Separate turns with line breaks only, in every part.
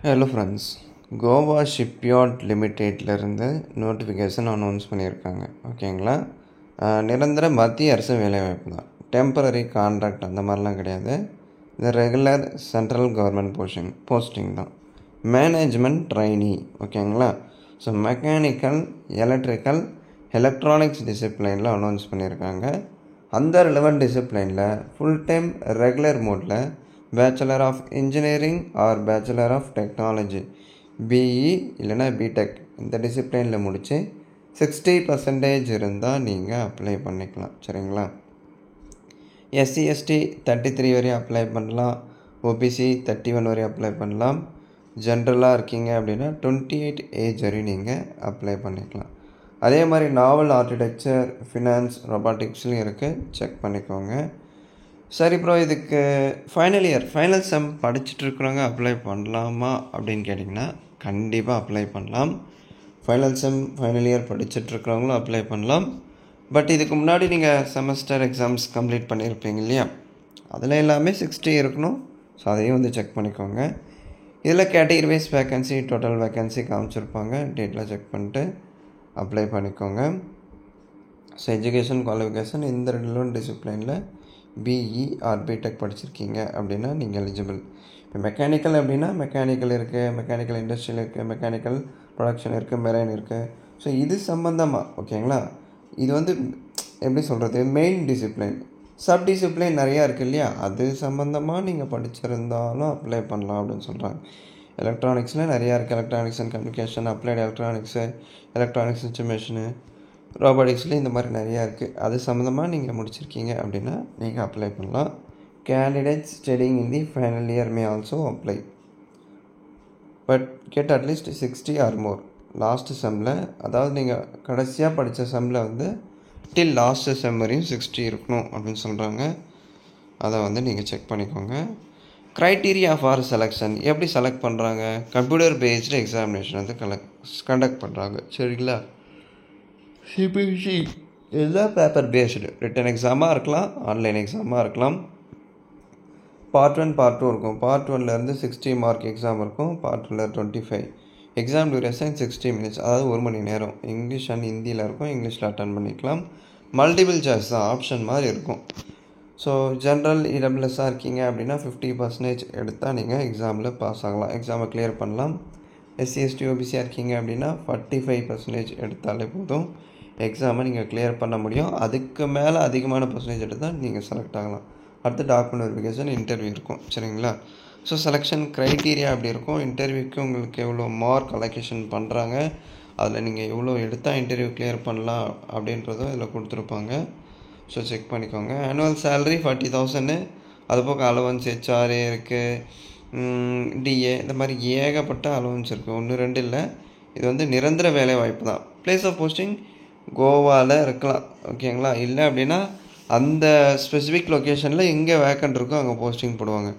Hello friends, Goa shipyard லிமிடெட்லேருந்து notification announce பண்ணியிருக்காங்க. ஓகேங்களா? நிரந்தர மத்திய அரசு வேலைவாய்ப்பு தான். டெம்பரரி கான்ட்ராக்ட் அந்த மாதிரிலாம் கிடையாது. இது ரெகுலர் சென்ட்ரல் கவர்மெண்ட் போஸ்டிங் தான். Management trainee. ஓகேங்களா? ஸோ மெக்கானிக்கல், எலக்ட்ரிக்கல், எலக்ட்ரானிக்ஸ் டிசிப்ளைனில் அனௌன்ஸ் பண்ணியிருக்காங்க. அந்த ரிலவெண்ட் டிசிப்ளைனில் ஃபுல் டைம் ரெகுலர் மோடில் bachelor of engineering or bachelor of technology BE இல்லைனா பிடெக் இந்த டிசிப்ளினில் முடித்து 60% இருந்தால் நீங்கள் அப்ளை பண்ணிக்கலாம். சரிங்களா? எஸ்சி எஸ்டி 33 வரையும் அப்ளை பண்ணலாம். ஓபிசி 31 வரையும் அப்ளை பண்ணலாம். ஜென்ரலாக இருக்கீங்க அப்படின்னா 28 ஏஜ் வரையும் நீங்கள் அப்ளை பண்ணிக்கலாம். அதே மாதிரி நாவல், ஆர்கிடெக்சர், ஃபினான்ஸ், ரொபாட்டிக்ஸ்லையும் இருக்குது. செக் பண்ணிக்கோங்க. சரி ப்ரோ, இதுக்கு ஃபைனல் செம் படிச்சுட்ருக்குறவங்க அப்ளை பண்ணலாமா அப்படின்னு கேட்டிங்கன்னா கண்டிப்பாக அப்ளை பண்ணலாம். ஃபைனல் இயர் படிச்சுட்ருக்கிறவங்களும் அப்ளை பண்ணலாம். பட் இதுக்கு முன்னாடி நீங்கள் செமஸ்டர் எக்ஸாம்ஸ் கம்ப்ளீட் பண்ணியிருப்பீங்க இல்லையா? அதில் எல்லாமே 60 இருக்கணும். ஸோ அதையும் செக் பண்ணிக்கோங்க. இதில் category wise vacancy, total vacancy காமிச்சிருப்பாங்க. டேட்டில் செக் பண்ணிட்டு அப்ளை பண்ணிக்கோங்க. ஸோ எஜுகேஷன் குவாலிஃபிகேஷன் இந்த ரெண்டு டிசிப்ளைனில் பிஇ ஆர் பிடெக் படிச்சிருக்கீங்க அப்படின்னா நீங்கள் எலிஜிபிள். இப்போ மெக்கானிக்கல் அப்படின்னா மெக்கானிக்கல் இருக்குது, மெக்கானிக்கல் இண்டஸ்ட்ரியல் இருக்குது, மெக்கானிக்கல் ப்ரொடக்ஷன் இருக்குது, மெரைன் இருக்குது. ஸோ இது சம்மந்தமாக ஓகேங்களா? இது எப்படி சொல்கிறது, மெயின் டிசிப்ளைன். சப் டிசிப்ளைன் நிறையா இருக்குது இல்லையா? அது சம்மந்தமாக நீங்கள் படிச்சிருந்தாலும் அப்ளை பண்ணலாம் அப்படின்னு சொல்கிறாங்க. எலக்ட்ரானிக்ஸில் நிறையா இருக்குது. Electronics and communication, applied electronics, electronics instrumentation, ரோபாட்டிக்ஸ்லேயும் இந்த மாதிரி நிறையா இருக்குது. அது சம்மந்தமாக நீங்கள் முடிச்சிருக்கீங்க அப்படின்னா நீங்கள் அப்ளை பண்ணலாம். Candidates studying in the final year may also apply but get at least 60 or more. Last செம்மில், அதாவது நீங்கள் கடைசியாக படித்த செம்மில் டில் லாஸ்ட்டு செம் வரையும் 60 இருக்கணும் அப்படின்னு சொல்கிறாங்க. அதை நீங்கள் செக் பண்ணிக்கோங்க. க்ரைட்டீரியா ஃபார் செலெக்ஷன் எப்படி செலக்ட் பண்ணுறாங்க? கம்ப்யூட்டர் பேஸ்டு எக்ஸாமினேஷன் கண்டக்ட் பண்ணுறாங்க. சரிங்களா? சிபிஎஸ்சி எல்லாம் பேப்பர் பேஸ்டு. ரிட்டன் எக்ஸாமாக இருக்கலாம், ஆன்லைன் எக்ஸாமாக இருக்கலாம். பார்ட் 1 பார்ட் 2 இருக்கும். பார்ட் 1லேருந்து 60 மார்க் எக்ஸாம் இருக்கும். பார்ட் 2ல 25. எக்ஸாம் டியூரேஷன் 60 மினிட்ஸ், அதாவது 1 மணி நேரம். இங்கிலீஷ் அண்ட் ஹிந்தியில் இருக்கும். இங்கிலீஷில் அட்டன் பண்ணிக்கலாம். மல்டிபிள் சாய்ஸ் தான், ஆப்ஷன் மாதிரி இருக்கும். ஸோ ஜென்ரல் இடபிள்எஸ்ஸாக இருக்கீங்க அப்படின்னா 50% எடுத்தால் நீங்கள் எக்ஸாமில் பாஸ் ஆகலாம், எக்ஸாமை கிளியர் பண்ணலாம். எஸ்சி எஸ்டி ஓபிசியாக இருக்கீங்க அப்படின்னா 45% எடுத்தாலே போதும், எக்ஸாமை நீங்கள் கிளியர் பண்ண முடியும். அதுக்கு மேலே அதிகமான பர்சன்டேஜ் எடுத்தால் நீங்கள் செலக்ட் ஆகலாம். அடுத்து டாக்குமெண்ட் வெரிஃபிகேஷன், இன்டர்வியூ இருக்கும். சரிங்களா? ஸோ செலெக்ஷன் க்ரைட்டீரியா அப்படி இருக்கும். இன்டர்வியூக்கு உங்களுக்கு எவ்வளோ மார்க் அலோகேஷன் பண்ணுறாங்க, அதில் நீங்கள் எவ்வளோ எடுத்தால் இன்டர்வியூ கிளியர் பண்ணலாம் அப்படின்றதும் இதில் கொடுத்துருப்பாங்க. ஸோ செக் பண்ணிக்கோங்க. Annual salary 40,000. அதுபோக அலவன்ஸ், ஹெச்ஆர்ஏ இருக்குது, டிஏ, இந்த மாதிரி ஏகப்பட்ட அலவன்ஸ் இருக்குது. 1 2 இல்லை. இது நிரந்தர வேலை வாய்ப்பு தான். பிளேஸ் ஆஃப் போஸ்டிங் கோவாவில் இருக்கலாம். ஓகேங்களா? இல்லை அப்படின்னா அந்த ஸ்பெசிஃபிக் லொக்கேஷனில் எங்கே வேக்கண்ட் இருக்கோ அங்கே போஸ்டிங் போடுவாங்க.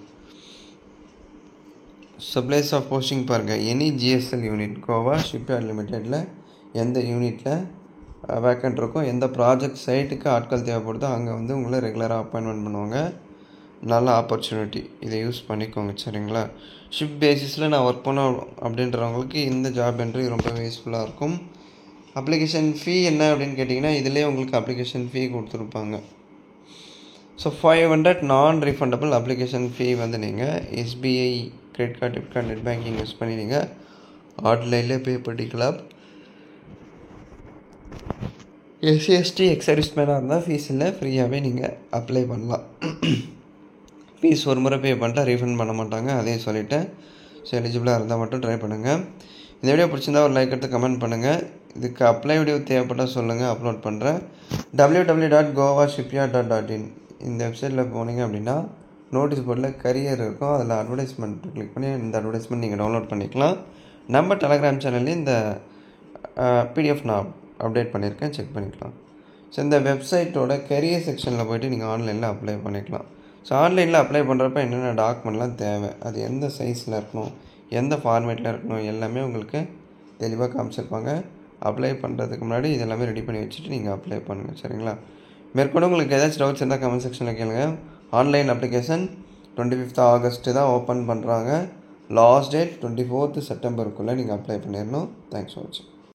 ஸோ பிளேஸ் ஆஃப் போஸ்டிங் பாருங்கள், எனி ஜிஎஸ்எல் யூனிட், கோவா ஷிப்யார்ட் லிமிடெடில் எந்த யூனிட்டில் வேக்கண்ட் இருக்கோ, எந்த ப்ராஜெக்ட் சைட்டுக்கு ஆட்கள் தேவைப்படுதோ அங்கே உங்களை ரெகுலராக அப்பாயின்மெண்ட் பண்ணுவாங்க. நல்ல ஆப்பர்ச்சுனிட்டி, இதை யூஸ் பண்ணிக்கோங்க. சரிங்களா? ஷிஃப்ட் பேசிஸில் நான் ஒர்க் பண்ணோம் அப்படின்றவங்களுக்கு இந்த ஜாப் என்ட்ரி ரொம்ப யூஸ்ஃபுல்லாக இருக்கும். அப்ளிகேஷன் ஃபீ என்ன அப்படின்னு கேட்டிங்கன்னா இதிலே உங்களுக்கு அப்ளிகேஷன் ஃபீ கொடுத்துருப்பாங்க. ஸோ 500 நான் ரீஃபண்டபிள் அப்ளிகேஷன் ஃபீ நீங்கள் SBI credit card, debit card, net banking use பண்ணி நீங்கள் ஆன்லைனில் பே பண்ணிக்கலாம். எஸ்சி எஸ்டி எக்ஸர்விஸ்மேனாக இருந்தால் ஃபீஸ் இல்லை, ஃப்ரீயாகவே நீங்கள் அப்ளை பண்ணலாம். ஃபீஸ் ஒரு முறை பே பண்ணிட்டா ரீஃபண்ட் பண்ண மாட்டாங்க, அதையும் சொல்லிவிட்டேன். ஸோ எலிஜிபிளாக இருந்தால் மட்டும் ட்ரை பண்ணுங்கள். இந்த வீடியோ பிடிச்சிருந்தா ஒரு லைக் எடுத்து கமெண்ட் பண்ணுங்கள். இதுக்கு அப்ளை வீடியோ தேவைப்பட்டால் சொல்லுங்கள், அப்லோட் பண்ணுறேன். www.govashipyard.in இந்த வெப்சைட்டில் போனீங்க அப்படின்னா நோட்டீஸ் போர்டில் கரியர் இருக்கும். அதில் அட்வர்டைஸ்மெண்ட் கிளிக் பண்ணி இந்த அட்வர்டைஸ்மெண்ட் நீங்கள் டவுன்லோட் பண்ணிக்கலாம். நம்ம டெலகிராம் சேனல்லேயும் இந்த பிடிஎஃப் நான் அப்டேட் பண்ணியிருக்கேன், செக் பண்ணிக்கலாம். ஸோ இந்த வெப்சைட்டோட கரியர் செக்ஷனில் போய்ட்டு நீங்கள் ஆன்லைனில் அப்ளை பண்ணிக்கலாம். ஸோ ஆன்லைனில் அப்ளை பண்ணுறப்ப என்னென்ன டாக்குமெண்ட்லாம் தேவை, அது எந்த சைஸில் இருக்கணும், எந்த ஃபார்மேட்டில் இருக்கணும், எல்லாமே உங்களுக்கு தெளிவாக காமிச்சிருப்பாங்க. அப்ளை பண்ணுறதுக்கு முன்னாடி இதெல்லாமே ரெடி பண்ணி வச்சுட்டு நீங்கள் அப்ளை பண்ணுங்கள். சரிங்களா? மேற்கொண்டு உங்களுக்கு ஏதாச்சும் டவுட்ஸ் இருந்தால் கமெண்ட் செக்ஷனில் கேளுங்க. ஆன்லைன் அப்ளிகேஷன் 25th ஆகஸ்ட்டு தான் ஓப்பன் பண்ணுறாங்க. லாஸ்ட் டேட் 24th செப்டம்பருக்குள்ளே நீங்கள் அப்ளை பண்ணிடணும். தேங்க்ஸ் ஃபார் வாட்சிங்.